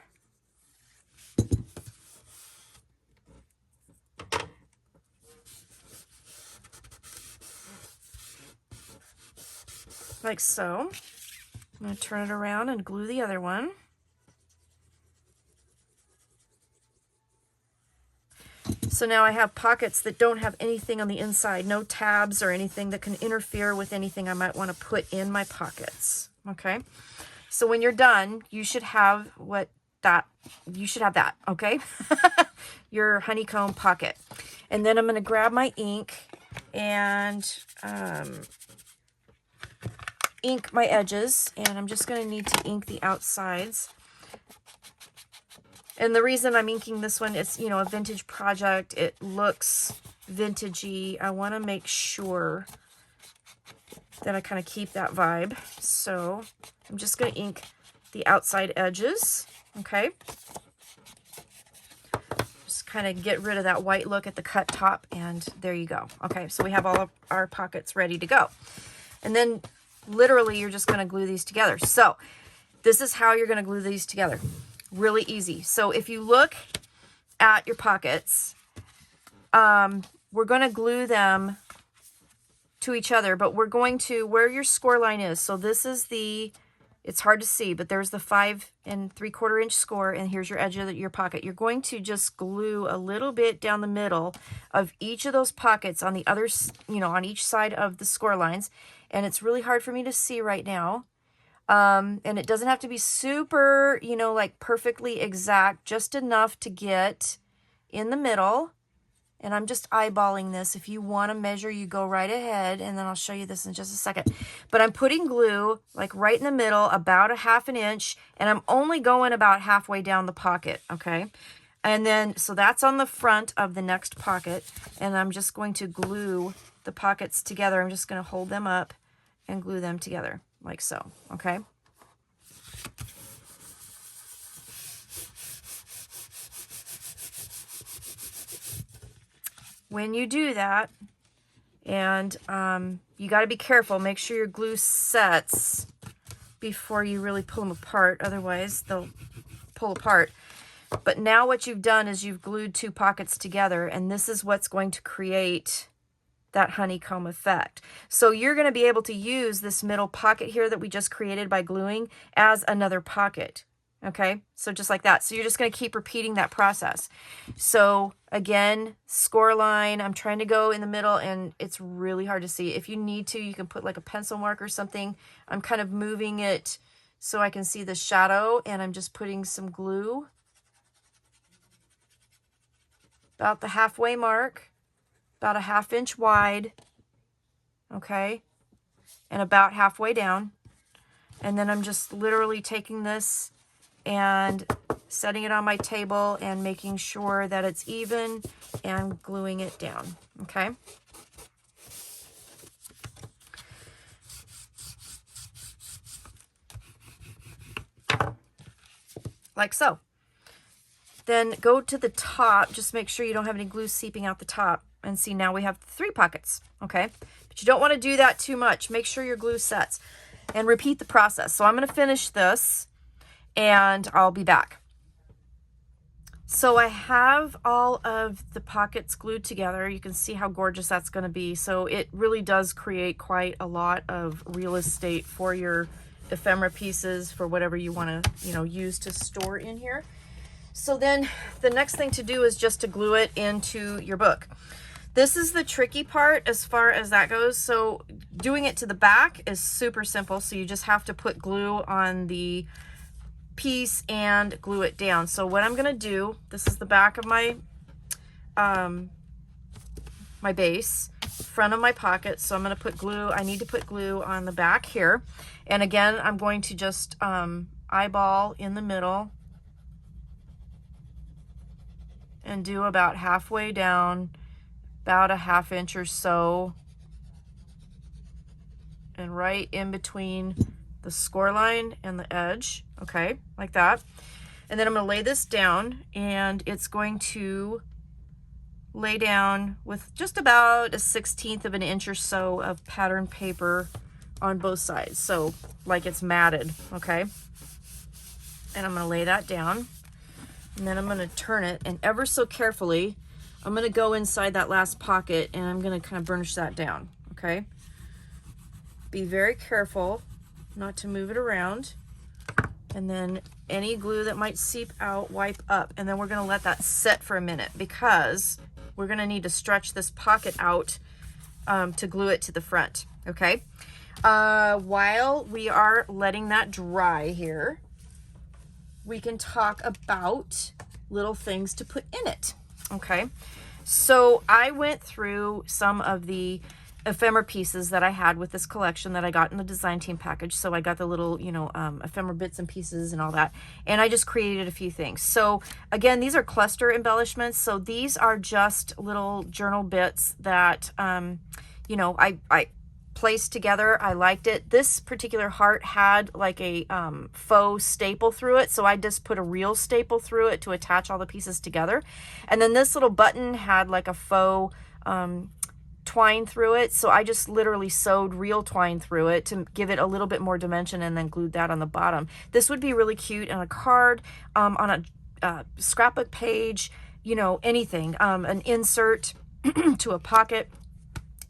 Like so. I'm going to turn it around and glue the other one. So now I have pockets that don't have anything on the inside, no tabs or anything that can interfere with anything I might want to put in my pockets. Okay. So when you're done, you should have that, okay? Your honeycomb pocket. And then I'm going to grab my ink and ink my edges, and I'm just going to need to ink the outsides. And the reason I'm inking this one is, you know, a vintage project. It looks vintagey. I want to make sure that I kind of keep that vibe. So I'm just going to ink the outside edges. Okay. Just kind of get rid of that white look at the cut top, and there you go. Okay. So we have all of our pockets ready to go. And then literally you're just going to glue these together. So this is how you're going to glue these together. Really easy. So if you look at your pockets, we're going to glue them to each other, but we're going to where your score line is. So this is it's hard to see, but there's the 5 3/4 inch score, and here's your edge of your pocket. You're going to just glue a little bit down the middle of each of those pockets on the other, you know, on each side of the score lines. And it's really hard for me to see right now. And it doesn't have to be super, you know, like perfectly exact, just enough to get in the middle. And I'm just eyeballing this. If you want to measure, you go right ahead, and then I'll show you this in just a second. But I'm putting glue like right in the middle, about a 1/2 inch, and I'm only going about halfway down the pocket. Okay. And then, so that's on the front of the next pocket, and I'm just going to glue the pockets together. I'm just going to hold them up and glue them together. Like so, okay? When you do that, and you got to be careful, make sure your glue sets before you really pull them apart, otherwise they'll pull apart. But now what you've done is you've glued 2 pockets together, and this is what's going to create that honeycomb effect. So you're going to be able to use this middle pocket here that we just created by gluing as another pocket. Okay, so just like that. So you're just going to keep repeating that process. So again, score line, I'm trying to go in the middle, and it's really hard to see. If you need to, you can put like a pencil mark or something. I'm kind of moving it so I can see the shadow, and I'm just putting some glue about the halfway mark, about a 1/2 inch wide, okay, and about halfway down. And then I'm just literally taking this and setting it on my table and making sure that it's even and gluing it down, okay? Like so. Then go to the top, just make sure you don't have any glue seeping out the top. And see, now we have 3 pockets, okay? But you don't want to do that too much. Make sure your glue sets and repeat the process. So I'm going to finish this and I'll be back. So I have all of the pockets glued together. You can see how gorgeous that's going to be. So it really does create quite a lot of real estate for your ephemera pieces, for whatever you want to, use to store in here. So then the next thing to do is just to glue it into your book. This is the tricky part as far as that goes. So doing it to the back is super simple. So you just have to put glue on the piece and glue it down. So what I'm going to do, this is the back of my my base, front of my pocket. So I'm going to put glue. I need to put glue on the back here. And again, I'm going to just eyeball in the middle and do about halfway down, about a 1/2 inch or so, and right in between the score line and the edge, okay, like that. And then I'm going to lay this down, and it's going to lay down with just about a 1/16 of an inch or so of pattern paper on both sides, so like it's matted, okay. And I'm going to lay that down, and then I'm going to turn it, and ever so carefully I'm going to go inside that last pocket, and I'm going to kind of burnish that down, okay? Be very careful not to move it around. And then any glue that might seep out, wipe up. And then we're going to let that set for a minute, because we're going to need to stretch this pocket out to glue it to the front, okay? While we are letting that dry here, we can talk about little things to put in it. Okay, so I went through some of the ephemera pieces that I had with this collection that I got in the design team package. So I got the little, ephemera bits and pieces and all that. And I just created a few things. So again, these are cluster embellishments. So these are just little journal bits that, I placed together. I liked it. This particular heart had like a faux staple through it, so I just put a real staple through it to attach all the pieces together. And then this little button had like a faux twine through it, so I just literally sewed real twine through it to give it a little bit more dimension, and then glued that on the bottom. This would be really cute on a card, on a scrapbook page, anything, an insert to a pocket.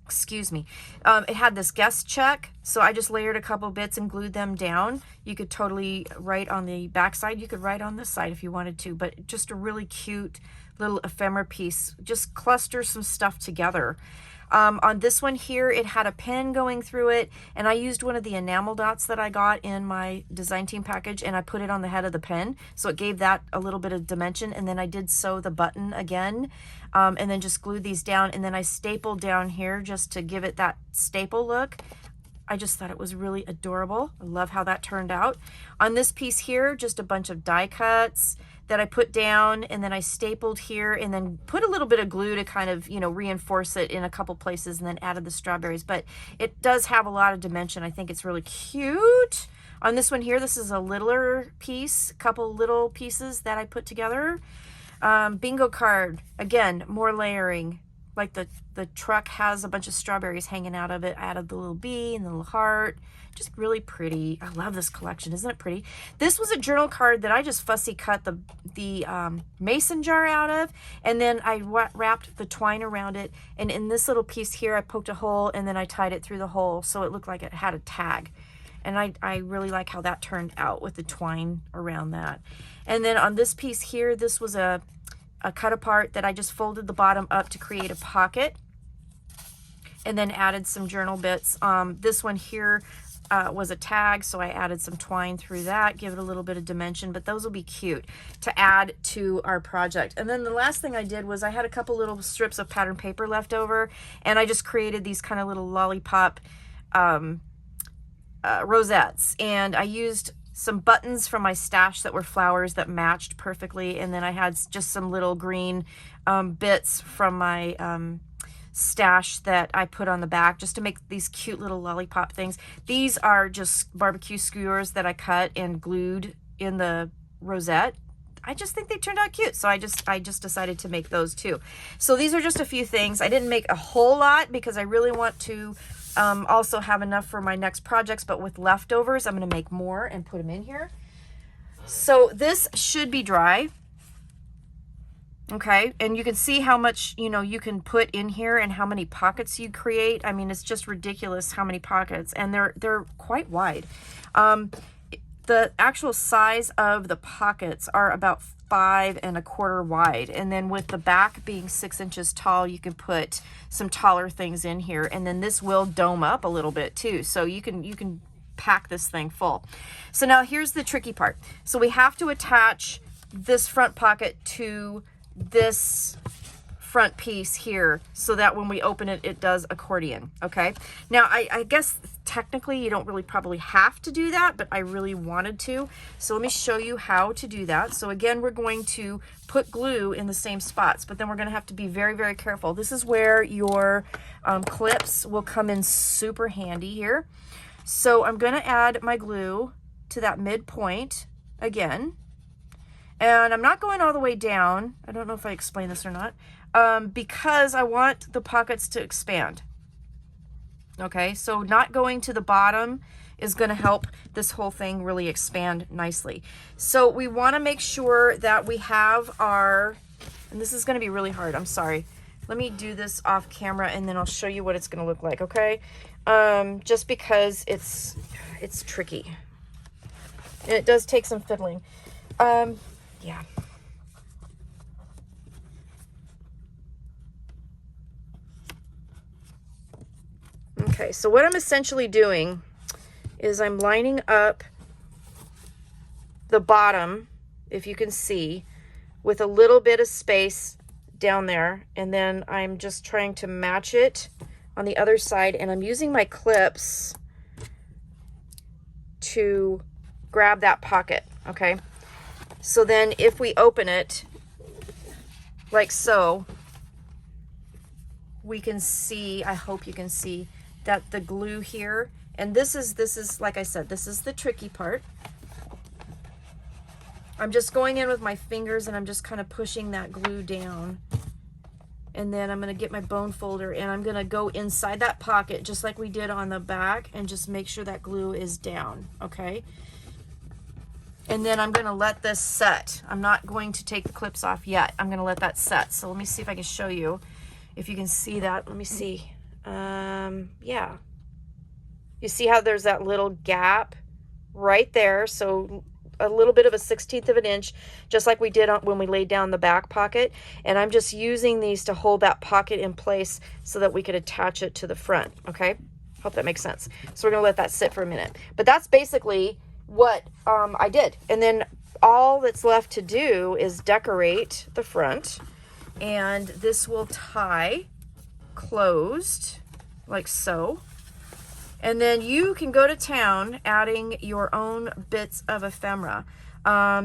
Excuse me. It had this guest check, so I just layered a couple bits and glued them down. You could totally write on the back side. You could write on this side if you wanted to, but just a really cute little ephemera piece. Just cluster some stuff together. On this one here, it had a pen going through it, and I used one of the enamel dots that I got in my design team package, and I put it on the head of the pen, so it gave that a little bit of dimension. And then I did sew the button again, and then just glued these down, and then I stapled down here just to give it that staple look. I just thought it was really adorable. I love how that turned out. On this piece here, just a bunch of die cuts that I put down, and then I stapled here, and then put a little bit of glue to kind of, reinforce it in a couple places, and then added the strawberries. But it does have a lot of dimension. I think it's really cute. On this one here, this is a littler piece, a couple little pieces that I put together. Bingo card, again, more layering. Like the truck has a bunch of strawberries hanging out of it. I added the little bee and the little heart. Just really pretty. I love this collection. Isn't it pretty? This was a journal card that I just fussy cut the mason jar out of, and then I wrapped the twine around it. And in this little piece here, I poked a hole, and then I tied it through the hole so it looked like it had a tag. And I really like how that turned out with the twine around that. And then on this piece here, this was a cut apart that I just folded the bottom up to create a pocket, and then added some journal bits. This one here was a tag, so I added some twine through that, give it a little bit of dimension, but those will be cute to add to our project. And then the last thing I did was I had a couple little strips of pattern paper left over, and I just created these kind of little lollipop rosettes, and I used some buttons from my stash that were flowers that matched perfectly, and then I had just some little green bits from my stash that I put on the back just to make these cute little lollipop things. These are just barbecue skewers that I cut and glued in the rosette. I just think they turned out cute. So I just decided to make those too. So these are just a few things. I didn't make a whole lot because I really want to also have enough for my next projects, but with leftovers, I'm going to make more and put them in here. So this should be dry. Okay, and you can see how much, you know, you can put in here and how many pockets you create. I mean, it's just ridiculous how many pockets, and they're quite wide. The actual size of the pockets are about 5 1/4 wide, and then with the back being 6 inches tall, you can put some taller things in here, and then this will dome up a little bit too, so you can pack this thing full. So now here's the tricky part. So we have to attach this front pocket to this front piece here so that when we open it, it does accordion. Okay, now I guess technically you don't really probably have to do that, but I really wanted to, so let me show you how to do that. So again, we're going to put glue in the same spots, but then we're going to have to be very, very careful. This is where your clips will come in super handy here. So I'm going to add my glue to that midpoint again. And I'm not going all the way down. I don't know if I explained this or not, because I want the pockets to expand. Okay, so not going to the bottom is going to help this whole thing really expand nicely. So we want to make sure that we have our, and this is going to be really hard, I'm sorry. Let me do this off camera and then I'll show you what it's going to look like, okay? Just because it's tricky. And it does take some fiddling. Yeah. Okay, so what I'm essentially doing is I'm lining up the bottom, if you can see, with a little bit of space down there, and then I'm just trying to match it on the other side, and I'm using my clips to grab that pocket, okay? So then if we open it like so, we can see, I hope you can see, that the glue here, and this is like I said, this is the tricky part. I'm just going in with my fingers and I'm just kind of pushing that glue down. And then I'm going to get my bone folder and I'm going to go inside that pocket just like we did on the back and just make sure that glue is down, okay? And then I'm going to let this set. I'm not going to take the clips off yet. I'm going to let that set. So let me see if I can show you if you can see that. Let me see. Yeah. You see how there's that little gap right there? So a little bit of a 1/16 of an inch, just like we did when we laid down the back pocket. And I'm just using these to hold that pocket in place so that we could attach it to the front, okay? Hope that makes sense. So we're gonna let that sit for a minute. But that's basically what I did. And then all that's left to do is decorate the front. And this will tie closed like so. And then you can go to town adding your own bits of ephemera.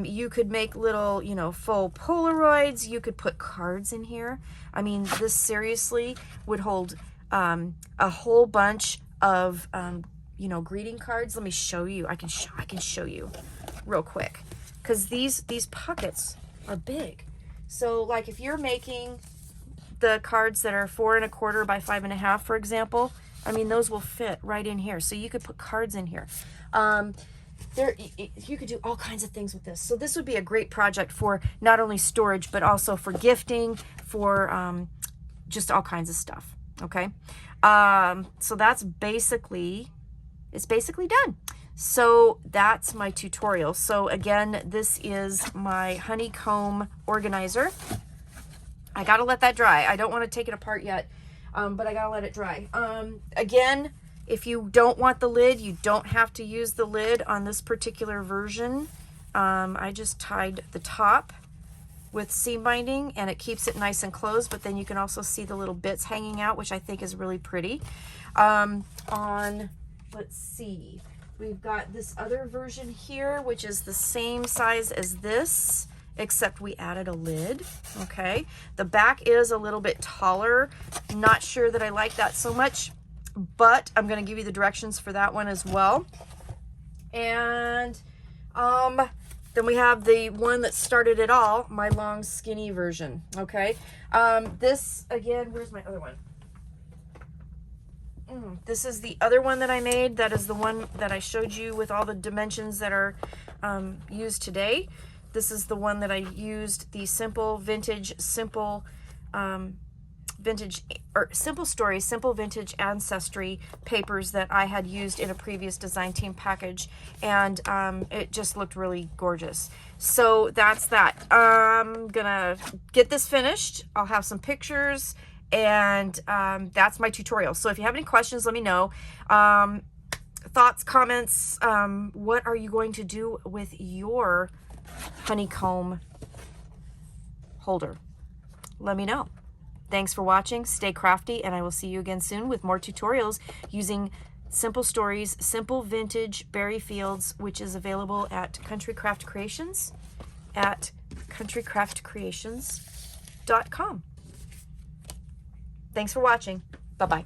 You could make little, you know, full Polaroids. You could put cards in here. I mean, this seriously would hold a whole bunch of, you know, greeting cards. Let me show you. I can show you real quick because these pockets are big. So like if you're making the cards that are 4 1/4 by 5 1/2, for example, I mean, those will fit right in here. So you could put cards in here. You could do all kinds of things with this. So this would be a great project for not only storage, but also for gifting, for just all kinds of stuff. Okay. So that's it's basically done. So that's my tutorial. So again, this is my honeycomb organizer. I got to let that dry. I don't want to take it apart yet. But I gotta let it dry. Again, if you don't want the lid, you don't have to use the lid on this particular version. I just tied the top with seam binding and it keeps it nice and closed, but then you can also see the little bits hanging out, which I think is really pretty. Let's see, we've got this other version here, which is the same size as this, except we added a lid, okay? The back is a little bit taller. Not sure that I like that so much, but I'm gonna give you the directions for that one as well. And Then we have the one that started it all, my long skinny version. Okay. This again, where's my other one? This is the other one that I made. That is the one that I showed you with all the dimensions that are used today. This is the one that I used, the simple vintage, simple vintage, or simple stories, simple vintage ancestry papers that I had used in a previous design team package, and it just looked really gorgeous. So that's that. I'm gonna get this finished. I'll have some pictures, and that's my tutorial. So if you have any questions, let me know. Thoughts, comments, what are you going to do with your honeycomb holder? Let me know. Thanks for watching. Stay crafty, and I will see you again soon with more tutorials using Simple Stories, Simple Vintage Berry Fields, which is available at Country Craft Creations at countrycraftcreations.com. Thanks for watching. Bye-bye.